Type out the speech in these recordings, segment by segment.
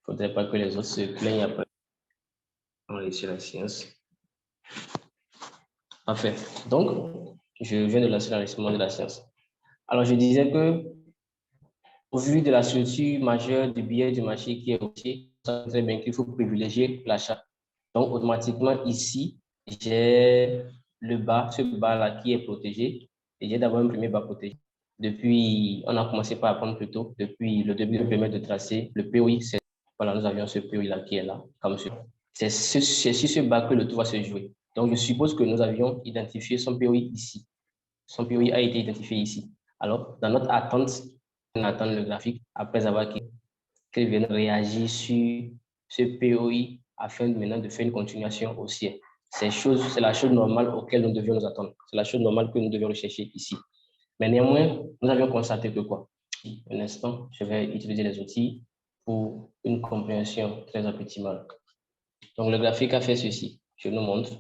faudrait pas que les autres se plaignent après. On va laisser la science. Parfait. Donc, je viens de lancer l'enregistrement de la science. Alors, je disais que, au vu de la structure majeure du billet du marché qui est aussi, on sait très bien qu'il faut privilégier l'achat. Donc, automatiquement, ici, j'ai le bas, ce bas-là qui est protégé. Et j'ai d'abord un premier bas protégé. Depuis, on a commencé par apprendre plus tôt, depuis le début, de permet de tracer le POI. Voilà, nous avions ce POI-là qui est là, comme ça. C'est sur ce bas que le tout va se jouer. Donc, je suppose que nous avions identifié son POI ici. Son POI a été identifié ici. Alors, dans notre attente, on attend le graphique après avoir qu'il vienne réagir sur ce POI afin maintenant de faire une continuation haussière. C'est la chose normale auquel nous devions nous attendre. C'est la chose normale que nous devions rechercher ici. Mais néanmoins, nous avions constaté que quoi? Un instant, je vais utiliser les outils pour une compréhension très optimale. Donc, le graphique a fait ceci. Je nous montre.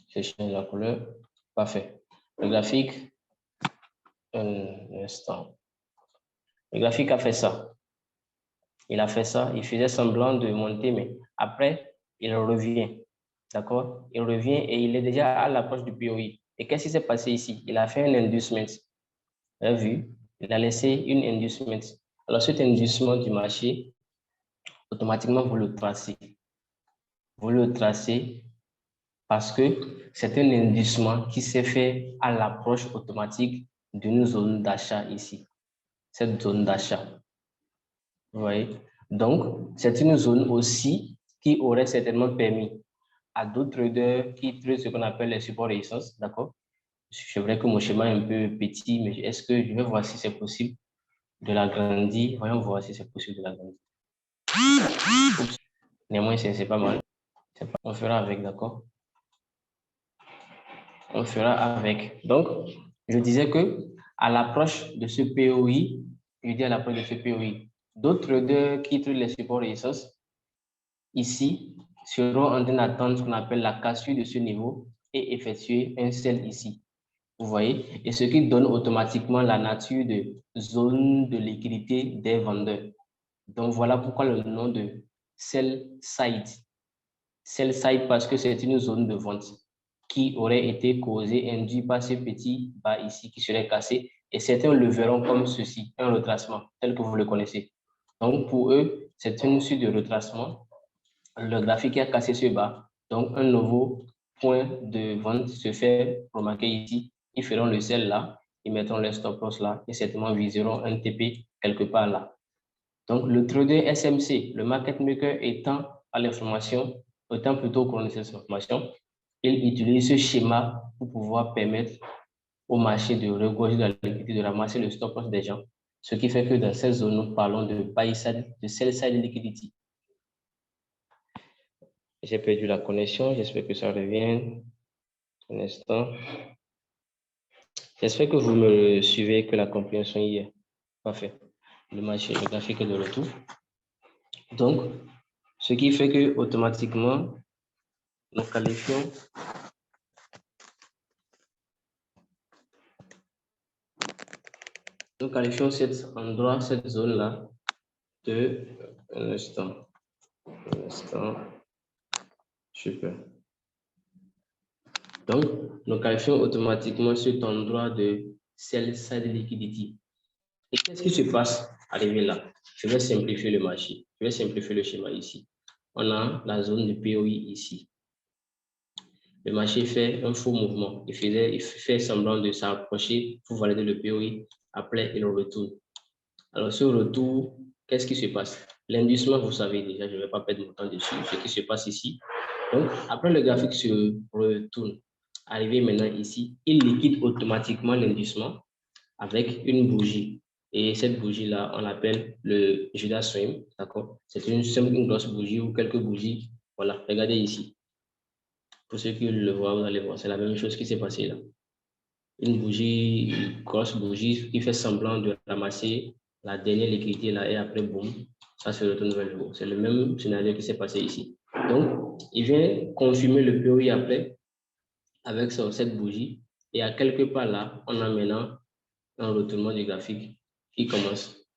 Je change la couleur. Parfait. Le graphique, un instant. Le graphique a fait ça. Il a fait ça. Il faisait semblant de monter, mais après, il revient. D'accord? Il revient et il est déjà à l'approche du POI. Et qu'est-ce qui s'est passé ici? Il a fait un inducement. Vous avez vu? Il a laissé une inducement. Alors, cet inducement du marché, automatiquement, vous le tracez. Vous le tracez parce que c'est un inducement qui s'est fait à l'approche automatique d'une zone d'achat ici. Cette zone d'achat. Vous voyez? Donc, c'est une zone aussi qui aurait certainement permis à d'autres traders qui traitent ce qu'on appelle les supports résistance, d'accord? C'est vrai que mon schéma est un peu petit, mais est-ce que je vais voir si c'est possible de l'agrandir? Voyons voir si c'est possible de l'agrandir. Néanmoins, c'est pas mal. On fera avec, d'accord? On fera avec. Donc, je disais que à l'approche de ce POI, je dis à l'approche de ce POI, d'autres traders qui traitent les supports résistance ici seront en train d'attendre ce qu'on appelle la cassure de ce niveau et effectuer un sell ici. Vous voyez? Et ce qui donne automatiquement la nature de zone de liquidité des vendeurs. Donc, voilà pourquoi le nom de sell side. Sell side parce que c'est une zone de vente qui aurait été causée, induite par ce petit bas ici qui serait cassé. Et certains le verront comme ceci, un retracement, tel que vous le connaissez. Donc, pour eux, c'est une suite de retracement. Le graphique a cassé ce bas. Donc, un nouveau point de vente se fait remarquer ici. Ils feront le sell là, ils mettront le stop loss là et certainement viseront un TP quelque part là. Donc, le trader SMC, le market maker étant à l'information, étant plutôt connaisseur cette information, il utilise ce schéma pour pouvoir permettre au marché de regorger de la liquidité, de ramasser le stop loss des gens. Ce qui fait que dans cette zone, nous parlons de buy side, de sell side liquidity. J'ai perdu la connexion, j'espère que ça revient. Un instant. J'espère que vous me suivez, que la compréhension y est. Parfait. Le marché, le graphique est de retour. Donc, ce qui fait que automatiquement, nous qualifions cet endroit, cette zone-là de un instant. Super. Donc, nous qualifions automatiquement cet endroit de sell side liquidity. Et qu'est-ce qui se passe arrivé là? Je vais simplifier le marché. Je vais simplifier le schéma ici. On a la zone de POI ici. Le marché fait un faux mouvement. Il fait semblant de s'approcher pour valider le POI. Après, il retourne. Alors, ce retour, qu'est-ce qui se passe? L'inducement, vous savez déjà, je ne vais pas perdre mon temps dessus. Ce qui se passe ici. Donc, après, le graphique se retourne. Arrivé maintenant ici, il liquide automatiquement l'inducement avec une bougie. Et cette bougie-là, on l'appelle le Judas Swing, d'accord? C'est une grosse bougie ou quelques bougies. Voilà, regardez ici. Pour ceux qui le voient, vous allez voir, c'est la même chose qui s'est passée là. Une bougie, une grosse bougie qui fait semblant de ramasser la dernière liquidité là et après, boum, ça se retourne vers le haut. C'est le même scénario qui s'est passé ici. Donc, il vient confirmer le POI après avec cette bougie et à quelque part là, on a maintenant un retournement du graphique qui commence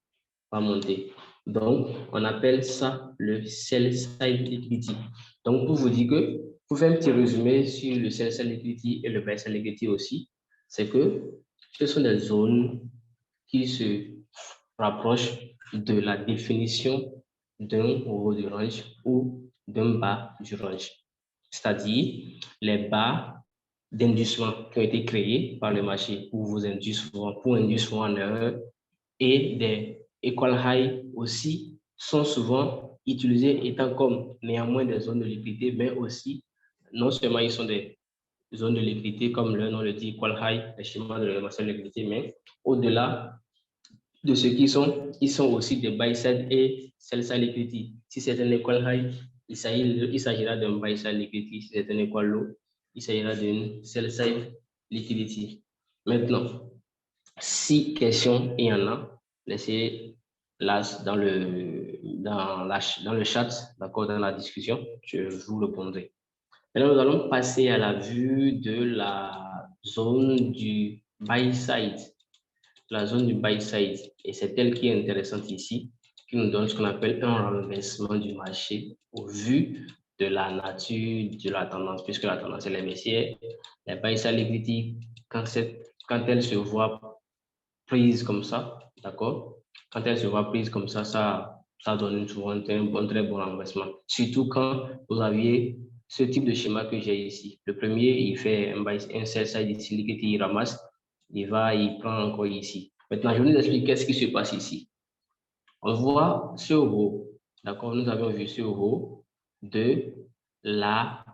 à monter. Donc, on appelle ça le sell-side liquidity. Donc, pour vous dire que, pour faire un petit résumé sur le sell-side liquidity et le buy-side liquidity aussi, c'est que ce sont des zones qui se rapprochent de la définition d'un haut du range ou d'un bas du range. C'est-à-dire les bas d'indicement qui ont été créés par le marché pour vous induire souvent en erreur et des equal high aussi sont souvent utilisés étant comme néanmoins des zones de liquidité, mais aussi non seulement ils sont des zones de liquidité comme leur nom le dit, equal high, les schémas de l'élévation de liquidité, mais au-delà de ce qu'ils sont, ils sont aussi des buy-side et sell-side liquidity. Si c'est un equal high, il s'agira d'un buy-side liquidity. Si c'est un equal low, il s'agira d'une sell-side liquidity. Maintenant, si question il y en a, laissez là dans le chat, d'accord, dans la discussion, je vous répondrai. Maintenant, nous allons passer à la vue de la zone du buy side. La zone du buy side, et c'est elle qui est intéressante ici, qui nous donne ce qu'on appelle un renversement du marché au vu de la nature de la tendance, puisque la tendance est baissière. La buy side liquidity, quand elle se voit prise comme ça, d'accord? Quand elle se voit prise comme ça donne souvent un très bon renversement. Surtout quand vous aviez ce type de schéma que j'ai ici. Le premier, il fait un sell side ici, il ramasse, il prend encore ici. Maintenant, je vais vous expliquer qu'est-ce qui se passe ici. On voit ce haut, d'accord? Nous avons vu ce haut de la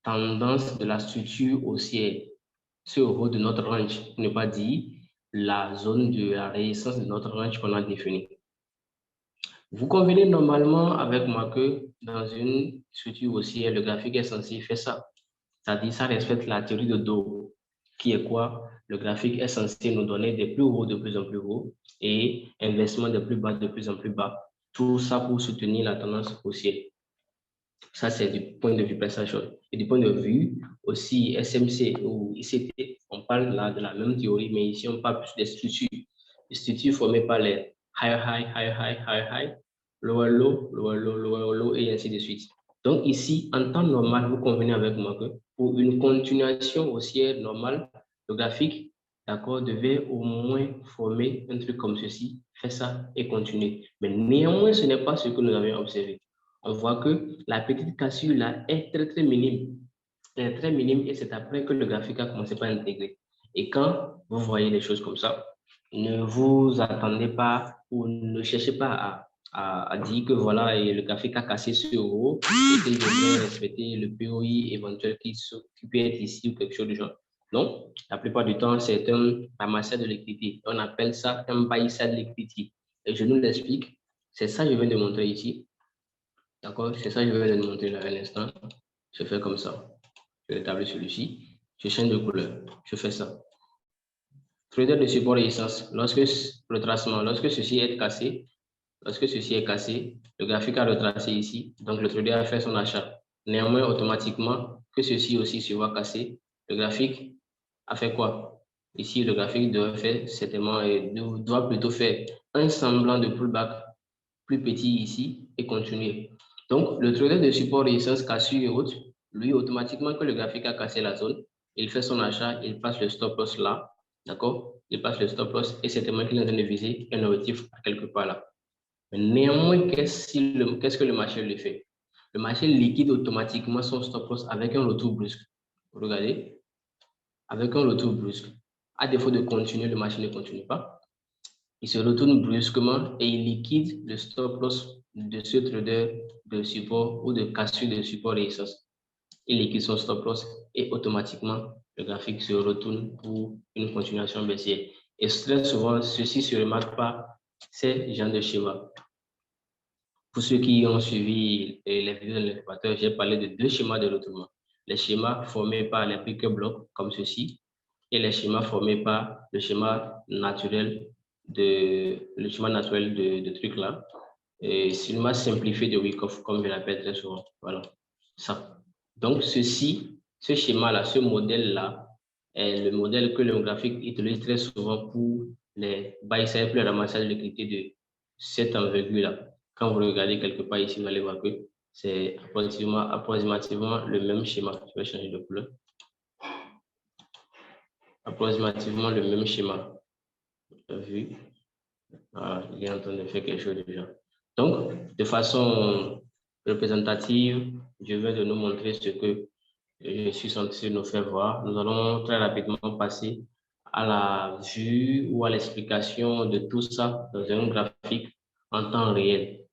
tendance de la structure haussière, ce haut de notre range, pour ne pas dire la zone de la résistance de notre range qu'on a définie. Vous convenez normalement avec moi que dans une structure haussière, le graphique est censé faire ça. C'est-à-dire, ça respecte la théorie de Dow, qui est quoi? Le graphique est censé nous donner des plus hauts de plus en plus hauts et inversement de plus bas de plus en plus bas. Tout ça pour soutenir la tendance haussière. Ça, c'est du point de vue passation. Et du point de vue aussi SMC ou ICT, on parle là de la même théorie, mais ici, on parle plus des structures. Les structures formées par les high, high, high, high, high, high, lower, low, lower, low, lower, low, et ainsi de suite. Donc ici, en temps normal, vous convenez avec moi que pour une continuation haussière normale, le graphique, d'accord, devait au moins former un truc comme ceci, faire ça et continuer. Mais néanmoins, ce n'est pas ce que nous avions observé. On voit que la petite cassure là est très, très minime. Elle est très minime et c'est après que le graphique a commencé par intégrer. Et quand vous voyez des choses comme ça, ne vous attendez pas ou ne cherchez pas à dire que voilà, et le graphique a cassé sur haut et qu'il devrait respecter le POI éventuel qui peut être ici ou quelque chose du genre. Non, la plupart du temps, c'est un ramassage de liquidité. On appelle ça un buy-side liquidity. Et je nous l'explique. C'est ça que je viens de montrer ici. D'accord? C'est ça que je vais vous montrer là un instant. Je fais comme ça. Je rétablis celui-ci. Je change de couleur. Je fais ça. Trader de support et résistance. Lorsque ceci est cassé, le graphique a retracé ici. Donc, le trader a fait son achat. Néanmoins, automatiquement, que ceci aussi se voit cassé, le graphique a fait quoi? Ici, le graphique doit plutôt faire un semblant de pullback plus petit ici et continuer. Donc, le trader de support résistance cassure et autres, lui, automatiquement que le graphique a cassé la zone, il fait son achat, il passe le stop loss là, d'accord? Il passe le stop loss et c'est tellement qu'il est en train de viser un objectif quelque part là. Mais néanmoins, qu'est-ce que le marché lui fait? Le marché liquide automatiquement son stop loss avec un retour brusque. Regardez, avec un retour brusque. À défaut de continuer, le marché ne continue pas. Il se retourne brusquement et il liquide le stop loss de ce trader de support ou de cassure de support résistance. Il liquide son stop loss et automatiquement, le graphique se retourne pour une continuation baissière. Et très souvent, ceci ne se remarque pas, ces genres de schémas. Pour ceux qui ont suivi les vidéos de l'informateur, j'ai parlé de deux schémas de retournement. Les schémas formés par les pick blocs comme ceci et les schémas formés par le schéma naturel de truc là. Et cinéma simplifié de Wyckoff, comme je l'appelle très souvent. Voilà, ça. Donc, ce schéma-là, ce modèle-là, est le modèle que le graphique utilise très souvent pour les buy-side, pour le ramassage de liquidité cette envergure-là. Quand vous regardez quelque part ici, vous allez voir que c'est approximativement le même schéma. Je vais changer de couleur. Approximativement le même schéma. Vu. Voilà, il est en train de faire quelque chose déjà. Donc, de façon représentative, je vais de nous montrer ce que je suis censé nous faire voir. Nous allons très rapidement passer à la vue ou à l'explication de tout ça dans un graphique en temps réel.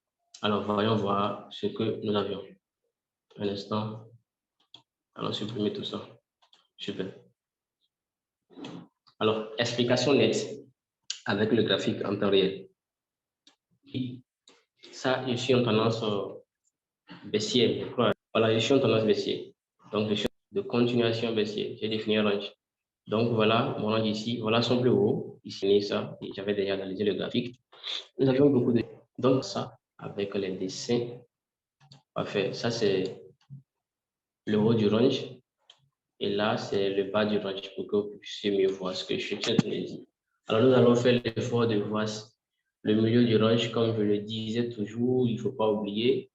Alors, voyons voir ce que nous avions. Un instant. Allons supprimer tout ça. Super. Alors, explication nette avec le graphique en temps réel. Ça, je suis en tendance baissière, je crois. Voilà, je suis en tendance baissière. Donc, je suis de continuation baissière. J'ai défini un range. Donc, voilà mon range ici. Voilà son plus haut. Ici, ça. J'avais déjà analysé le graphique. Nous avions beaucoup de... Donc, ça, avec les dessins. Parfait. Ça, c'est le haut du range. Et là, c'est le bas du range pour que vous puissiez mieux voir ce que je suis en train de dire. Alors, nous allons faire l'effort de voir le milieu du range. Comme je le disais toujours, il ne faut pas oublier.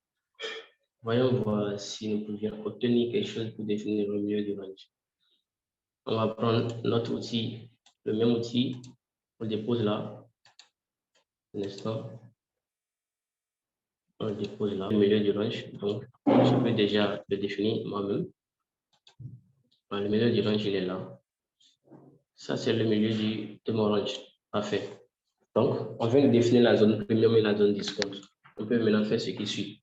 Voyons voir si nous pouvions obtenir quelque chose pour définir le milieu du range. On va prendre notre outil, le même outil, on le dépose là. Un instant. On le dépose là, le milieu du range. Donc, je peux déjà le définir moi-même. Le milieu du range, il est là. Ça, c'est le milieu de mon range. Parfait. Donc, on vient de définir la zone premium et la zone discount. On peut maintenant faire ce qui suit.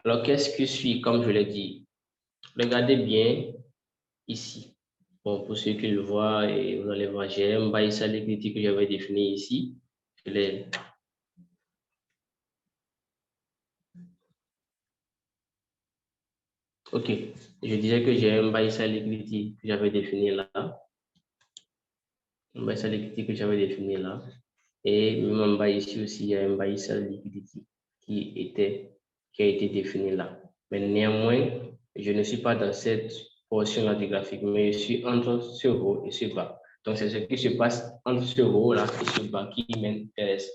Alors, qu'est-ce qui suit, comme je l'ai dit? Regardez bien ici. Bon, pour ceux qui le voient, et vous allez voir, j'ai un buy sell liquidity que j'avais défini ici. Je l'ai. OK. Je disais que j'ai un buy sell liquidity que j'avais défini là. Un buy sell liquidity que j'avais défini là. Et même en bas ici aussi, il y a un buy sell liquidity qui a été défini là. Mais néanmoins, je ne suis pas dans cette portion-là du graphique, mais je suis entre ce haut et ce bas. Donc, c'est ce qui se passe entre ce haut-là et ce bas qui m'intéresse.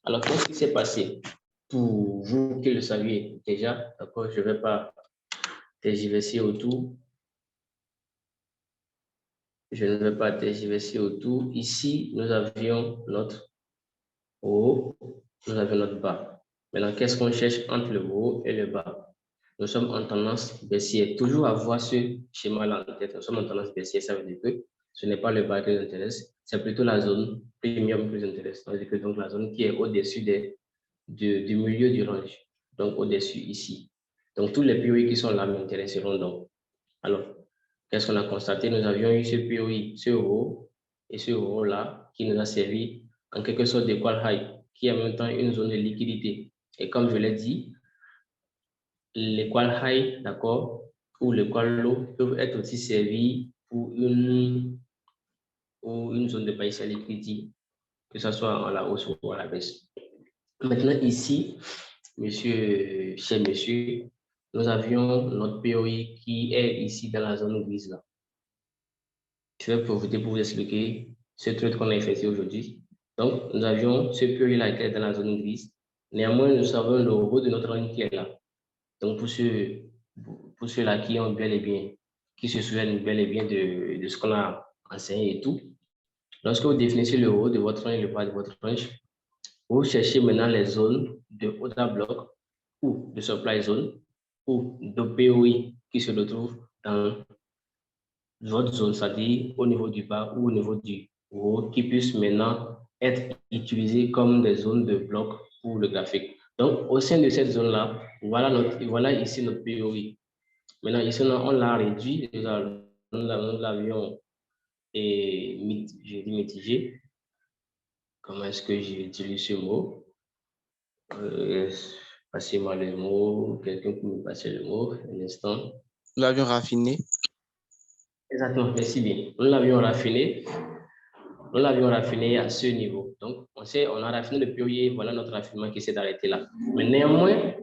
Alors, qu'est-ce qui s'est passé? Pour vous qui le saviez déjà, d'accord, je ne vais pas tergiverser autour. Je ne vais pas tergiverser autour. Ici, nous avions notre haut, nous avions notre bas. Maintenant, qu'est-ce qu'on cherche entre le haut et le bas? Nous sommes en tendance baissière. Toujours avoir ce schéma-là en tête. Nous sommes en tendance baissière, ça veut dire que ce n'est pas le bas qui nous intéresse, c'est plutôt la zone premium qui nous intéresse. Ça veut dire que donc la zone qui est au-dessus du milieu du range, donc au-dessus ici. Donc tous les POI qui sont là m'intéresseront donc. Alors, qu'est-ce qu'on a constaté? Nous avions eu ce POI, ce haut et ce haut-là qui nous a servi en quelque sorte de call high, qui est en même temps une zone de liquidité. Et comme je l'ai dit, les call high, d'accord, ou les call low peuvent être aussi servis pour une zone de buy sell liquidity, que ce soit à la hausse ou à la baisse. Maintenant, ici, cher monsieur, nous avions notre POI qui est ici dans la zone grise là. Je vais profiter pour vous expliquer ce truc qu'on a effectué aujourd'hui. Donc, nous avions ce POI-là qui est dans la zone grise. Néanmoins, nous savons le haut de notre ligne qui est là. Donc, pour ceux-là qui ont bel et bien, qui se souviennent bel et bien de ce qu'on a enseigné et tout, lorsque vous définissez le haut de votre range et le bas de votre range, vous cherchez maintenant les zones de order block ou de supply zone ou de POI qui se retrouvent dans votre zone, c'est-à-dire au niveau du bas ou au niveau du haut, qui puissent maintenant être utilisés comme des zones de bloc pour le graphique. Donc, au sein de cette zone-là, voilà ici notre POI. Maintenant, ici, on l'a réduit, nous l'avions mitigé. Comment est-ce que j'utilise ce mot? Passez-moi le mot, quelqu'un peut me passer le mot, un instant. Nous l'avions raffiné. Exactement, merci bien. Nous l'avions raffiné. Nous l'avions raffiné à ce niveau. Donc, on a raffiné le POI, voilà notre raffinement qui s'est arrêté là. Mais néanmoins,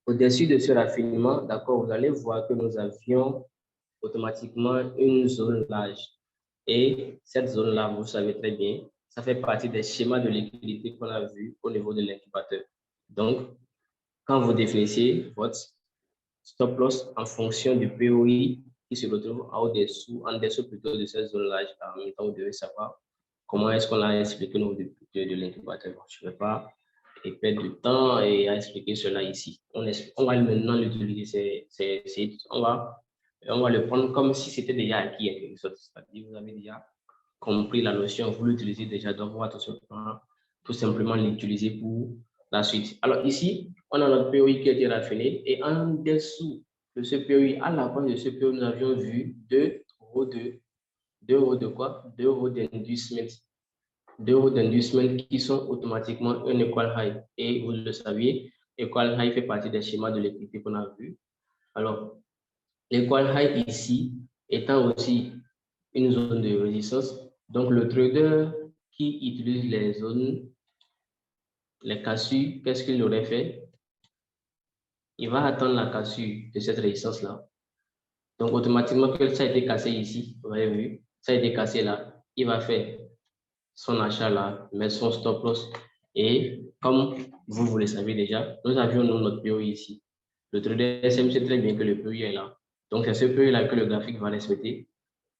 au-dessus de ce raffinement, d'accord, vous allez voir que nous avions automatiquement une zone large. Et cette zone-là, vous savez très bien, ça fait partie des schémas de liquidité qu'on a vu au niveau de l'incubateur. Donc, quand vous définissez votre stop loss en fonction du POI qui se retrouve en dessous plutôt de cette zone-là, en même temps, vous devez savoir comment est-ce qu'on l'a expliqué au niveau de l'incubateur. Je ne vais pas perdre du temps et à expliquer cela ici. On va maintenant l'utiliser. On va le prendre comme si c'était déjà acquis en quelque sorte. C'est-à-dire vous avez déjà compris la notion, vous l'utilisez déjà, donc on va tout simplement l'utiliser pour la suite. Alors ici, on a notre POI qui a été raffiné et en dessous de ce POI, à la base de ce POI, nous avions vu 2 euros de quoi? 2 euros d'inducement. 2 euros d'inducement qui sont automatiquement un equal high. Et vous le saviez, equal high fait partie des schémas de l'équité qu'on a vu. Alors, l'equal high ici étant aussi une zone de résistance. Donc, le trader qui utilise les zones, les cassures, qu'est-ce qu'il aurait fait? Il va attendre la cassure de cette résistance-là. Donc, automatiquement, que ça a été cassé ici, vous avez vu, ça a été cassé là. Il va faire son achat là, mettre son stop loss. Et comme vous le savez déjà, nous avions notre POI ici. Le trader SM sait très bien que le POI est là. Donc, c'est ce POI-là que le graphique va respecter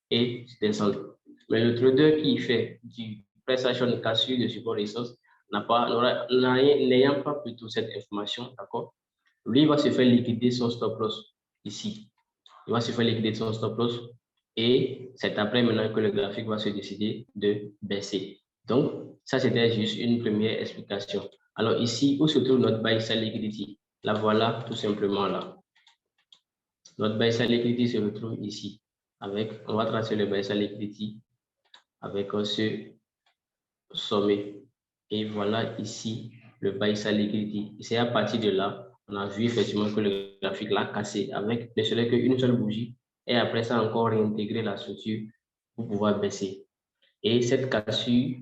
et descendre. Mais le trader qui fait du price action cassure de support résistance n'ayant pas plutôt cette information, d'accord, lui va se faire liquider son stop loss ici. Il va se faire liquider son stop loss et c'est après maintenant que le graphique va se décider de baisser. Donc, ça c'était juste une première explication. Alors ici, où se trouve notre buy side liquidity? La voilà tout simplement là. Notre buy side liquidity se retrouve ici. On va tracer le buy side liquidity avec ce sommet. Et voilà ici le buy side liquidity. Et c'est à partir de là, on a vu effectivement que le graphique l'a cassé avec ne serait qu'une seule bougie. Et après ça, encore réintégrer la structure pour pouvoir baisser. Et cette cassure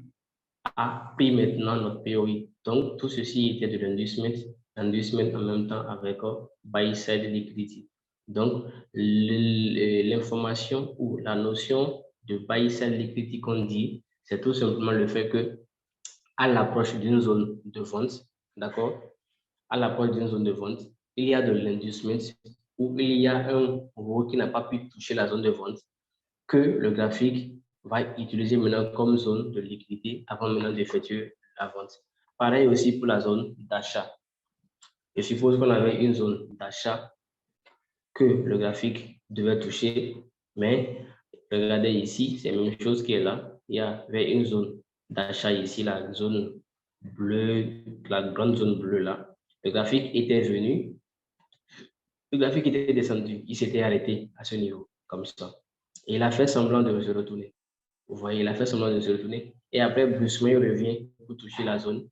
a pris maintenant notre POI. Donc, tout ceci était de l'inducement en même temps avec buy side liquidity. Donc, l'information ou la notion de buy side liquidity qu'on dit, c'est tout simplement le fait que à l'approche d'une zone de vente, d'accord, à l'approche d'une zone de vente, il y a de l'inducement où il y a un euro qui n'a pas pu toucher la zone de vente que le graphique va utiliser maintenant comme zone de liquidité avant maintenant d'effectuer la vente. Pareil aussi pour la zone d'achat. Je suppose qu'on avait une zone d'achat que le graphique devait toucher, mais regardez ici, c'est la même chose qui est là. Il y avait une zone d'achat ici, la zone bleue, la grande zone bleue là. Le graphique était venu, le graphique était descendu, il s'était arrêté à ce niveau, comme ça. Et il a fait semblant de se retourner. Vous voyez, il a fait semblant de se retourner. Et après, brusquement, il revient pour toucher la zone.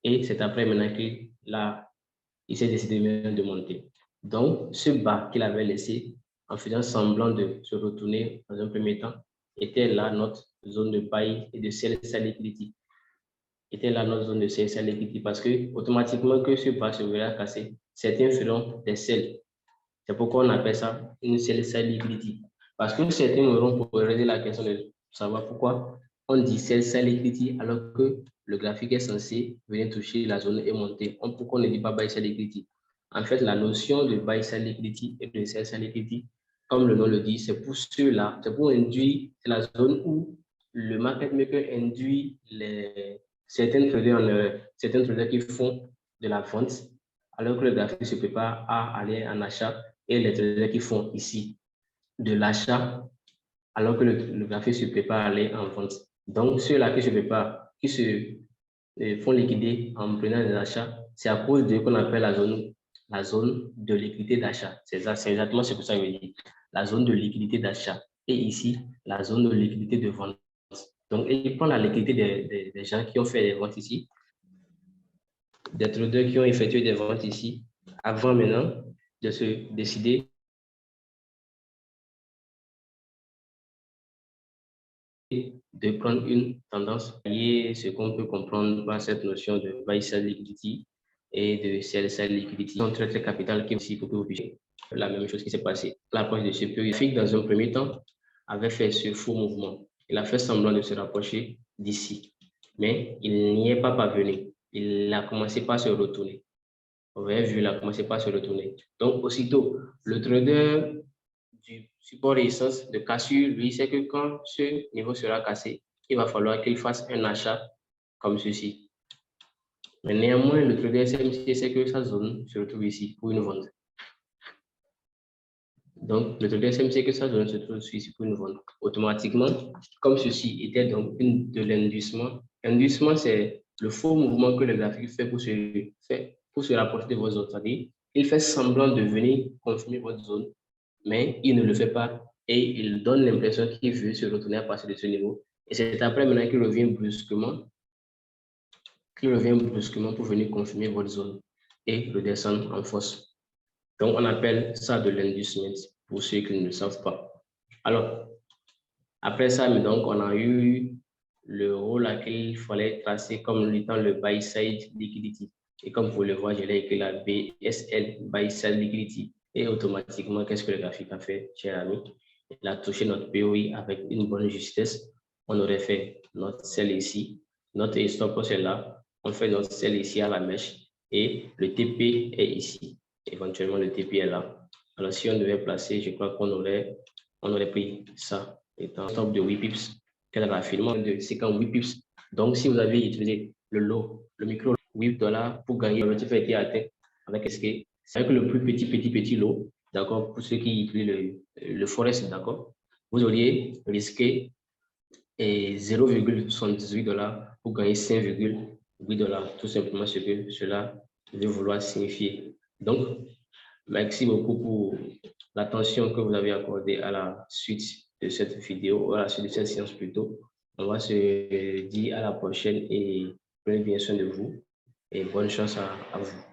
Et c'est après maintenant qu'il s'est décidé de monter. Donc, ce bas qu'il avait laissé, en faisant semblant de se retourner dans un premier temps, était là notre zone de buy et de sell liquidity. Était là notre zone de sell liquidity parce que automatiquement que ce bas se verra casser, certains feront des sells. C'est pourquoi on appelle ça une sell liquidity. Parce que certains auront posé la question de savoir pourquoi on dit sell liquidity alors que le graphique est censé venir toucher la zone et monter. Pourquoi on ne dit pas buy sell liquidity? En fait, la notion de buy sell liquidity et de sell liquidity, comme le nom le dit, c'est pour ceux-là, c'est pour induire la zone où le market maker induit certains traders qui font de la vente alors que le graphique se prépare à aller en achat et les traders qui font ici de l'achat alors que le graphique se prépare à aller en vente. Donc, ceux-là qui se préparent, qui se font liquider en prenant des achats, c'est à cause de ce qu'on appelle la zone de liquidité d'achat. C'est exactement ce que ça veut dire. La zone de liquidité d'achat. Et ici, la zone de liquidité de vente. Donc, il prend la liquidité des gens qui ont fait des ventes ici, des traders qui ont effectué des ventes ici, avant maintenant de se décider de prendre une tendance liée, ce qu'on peut comprendre par cette notion de buy sell liquidity et de sell liquidity. C'est un très capital qui est aussi pour que vous puissiez la même chose qui s'est passée. L'approche de ce graphique, dans un premier temps, avait fait ce faux mouvement. Il a fait semblant de se rapprocher d'ici. Mais il n'y est pas parvenu. Il a commencé par se retourner. Vous avez vu, il a commencé par se retourner. Donc, aussitôt, le trader du support résistance de cassure, lui, c'est que quand ce niveau sera cassé, il va falloir qu'il fasse un achat comme ceci. Mais néanmoins, le trader SMC, c'est que sa zone se retrouve ici pour une vente. Donc, le trader SMC, que sa zone se trouve ici pour une vente. Automatiquement, comme ceci était donc une de l'inducement. Inducement, c'est le faux mouvement que le graphique fait pour se rapprocher de vos zones. C'est-à-dire, il fait semblant de venir confirmer votre zone, mais il ne le fait pas et il donne l'impression qu'il veut se retourner à partir de ce niveau. Et c'est après maintenant qu'il revient brusquement pour venir confirmer votre zone et redescendre en force. Donc, on appelle ça de l'inducement pour ceux qui ne le savent pas. Alors, après ça, donc, on a eu le rôle à qu'il fallait tracer comme étant le buy side liquidity. Et comme vous le voyez, je l'ai écrit la BSL, buy side liquidity. Et automatiquement, qu'est-ce que le graphique a fait, cher ami? Il a touché notre POI avec une bonne justesse. On aurait fait notre sell ici, notre stop loss est là. On fait notre sell ici à la mèche et le TP est ici. Éventuellement, le TP est là. Alors, si on devait placer, je crois qu'on aurait pris ça étant stop de 8 pips. Quel raffinement de 58 pips. Donc, si vous avez utilisé le lot, le micro $8 pour gagner, l'objectif a été atteint avec SK. C'est avec le plus petit lot, d'accord, pour ceux qui utilisent le Forex, d'accord, vous auriez risqué 0,78 $ pour gagner 5,8 $. Tout simplement ce que cela veut vouloir signifier. Donc, merci beaucoup pour l'attention que vous avez accordée à la suite de cette vidéo, à la suite de cette séance plutôt. On va se dire à la prochaine et prenez bien soin de vous et bonne chance à vous.